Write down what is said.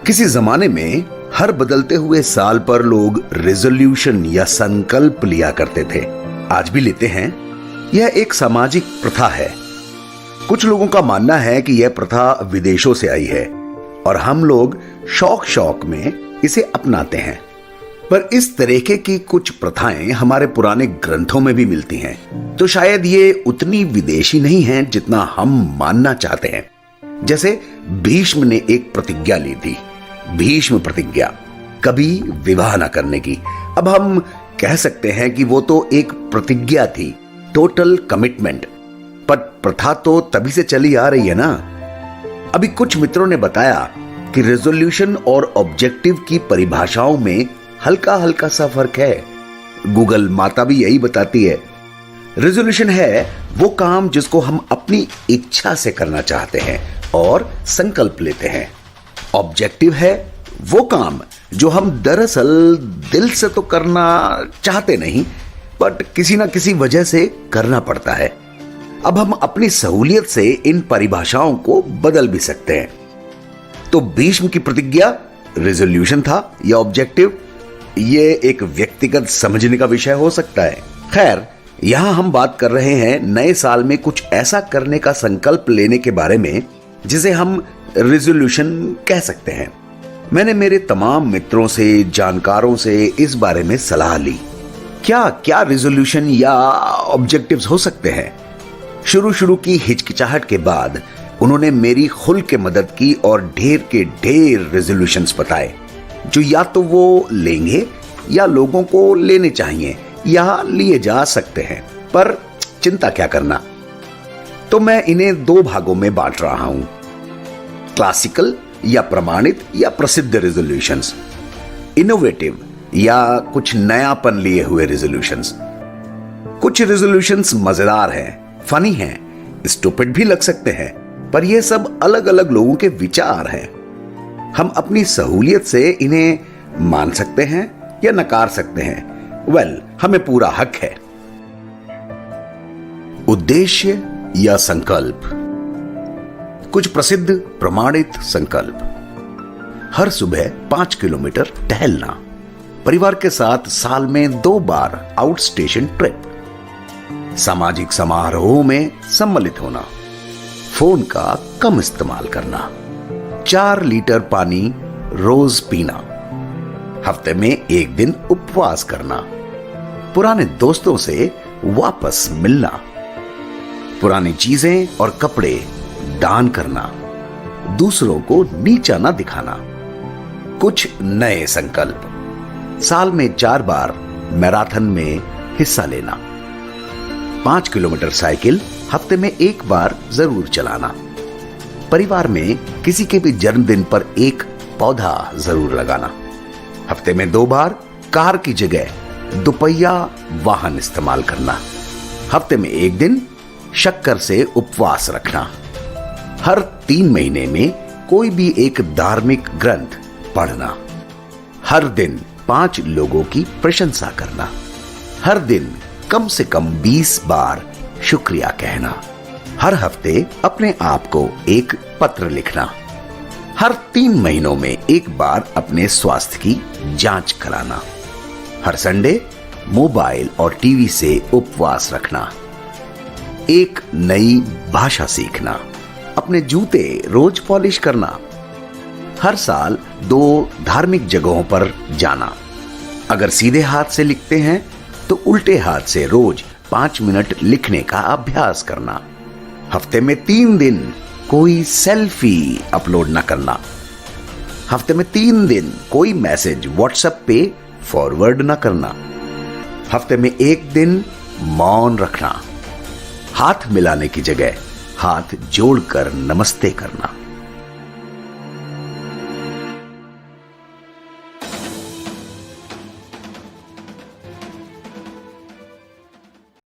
किसी जमाने में हर बदलते हुए साल पर लोग रेजोल्यूशन या संकल्प लिया करते थे। आज भी लेते हैं। यह एक सामाजिक प्रथा है। कुछ लोगों का मानना है कि यह प्रथा विदेशों से आई है और हम लोग शौक में इसे अपनाते हैं। पर इस तरीके की कुछ प्रथाएं हमारे पुराने ग्रंथों में भी मिलती हैं, तो शायद ये उतनी विदेशी नहीं हैं जितना हम मानना चाहते हैं। जैसे भीष्म ने एक प्रतिज्ञा ली थी, भीष्म प्रतिज्ञा, कभी विवाह ना करने की। अब हम कह सकते हैं कि वो तो एक प्रतिज्ञा थी, टोटल कमिटमेंट, पर प्रथा तो तभी से चली आ रही है ना। अभी कुछ मित्रों ने बताया कि रेजोल्यूशन और ऑब्जेक्टिव की परिभाषाओं में हल्का हल्का सा फर्क है। गूगल माता भी यही बताती है। रेजोल्यूशन है वो काम जिसको हम अपनी इच्छा से करना चाहते हैं और संकल्प लेते हैं। ऑब्जेक्टिव है वो काम जो हम दरअसल दिल से तो करना चाहते नहीं, बट किसी ना किसी वजह से करना पड़ता है। अब हम अपनी सहूलियत से इन परिभाषाओं को बदल भी सकते हैं। तो भीष्म की प्रतिज्ञा रेजोल्यूशन था या ऑब्जेक्टिव, ये एक व्यक्तिगत समझने का विषय हो सकता है। खैर, यहां हम बात कर रहे हैं नए साल में कुछ ऐसा करने का संकल्प लेने के बारे में जिसे हम रेजोल्यूशन कह सकते हैं। मैंने मेरे तमाम मित्रों से, जानकारों से इस बारे में सलाह ली। क्या क्या रेजोल्यूशन या ऑब्जेक्टिव्स हो सकते हैं। शुरू की हिचकिचाहट के बाद उन्होंने मेरी खुल के मदद की और ढेर के ढेर रेजोल्यूशंस बताए जो या तो वो लेंगे या लोगों को लेने चाहिए या लिए जा सकते हैं, पर चिंता क्या करना। तो मैं इन्हें दो भागों में बांट रहा हूं, क्लासिकल या प्रमाणित या प्रसिद्ध रेजोल्यूशंस, इनोवेटिव या कुछ नयापन लिए हुए रेजोल्यूशंस। कुछ रेजोल्यूशंस मजेदार हैं, फनी हैं, स्टूपिड भी लग सकते हैं, पर ये सब अलग अलग लोगों के विचार हैं। हम अपनी सहूलियत से इन्हें मान सकते हैं या नकार सकते हैं। हमें पूरा हक है। उद्देश्य या संकल्प। कुछ प्रसिद्ध प्रमाणित संकल्प। हर सुबह 5 किलोमीटर टहलना, परिवार के साथ साल में 2 बार आउट स्टेशन ट्रिप, सामाजिक समारोह में सम्मिलित होना, फोन का कम इस्तेमाल करना, 4 लीटर पानी रोज पीना, हफ्ते में 1 दिन उपवास करना, पुराने दोस्तों से वापस मिलना, पुरानी चीजें और कपड़े दान करना, दूसरों को नीचा ना दिखाना। कुछ नए संकल्प। साल में 4 बार मैराथन में हिस्सा लेना, 5 किलोमीटर साइकिल हफ्ते में 1 बार जरूर चलाना, परिवार में किसी के भी जन्मदिन पर 1 पौधा जरूर लगाना, हफ्ते में 2 बार कार की जगह दुपहिया वाहन इस्तेमाल करना, हफ्ते में 1 दिन शक्कर से उपवास रखना, हर 3 महीने में कोई भी एक धार्मिक ग्रंथ पढ़ना, हर दिन 5 लोगों की प्रशंसा करना, हर दिन कम से कम 20 बार शुक्रिया कहना, हर हफ्ते अपने आप को एक पत्र लिखना, हर 3 महीनों में 1 बार अपने स्वास्थ्य की जांच कराना, हर संडे मोबाइल और टीवी से उपवास रखना, एक नई भाषा सीखना, अपने जूते रोज पॉलिश करना, हर साल 2 धार्मिक जगहों पर जाना, अगर सीधे हाथ से लिखते हैं तो उल्टे हाथ से रोज 5 मिनट लिखने का अभ्यास करना, हफ्ते में 3 दिन कोई सेल्फी अपलोड ना करना, हफ्ते में 3 दिन कोई मैसेज व्हाट्सएप पे फॉरवर्ड ना करना, हफ्ते में 1 दिन मौन रखना, हाथ मिलाने की जगह हाथ जोड़कर नमस्ते करना।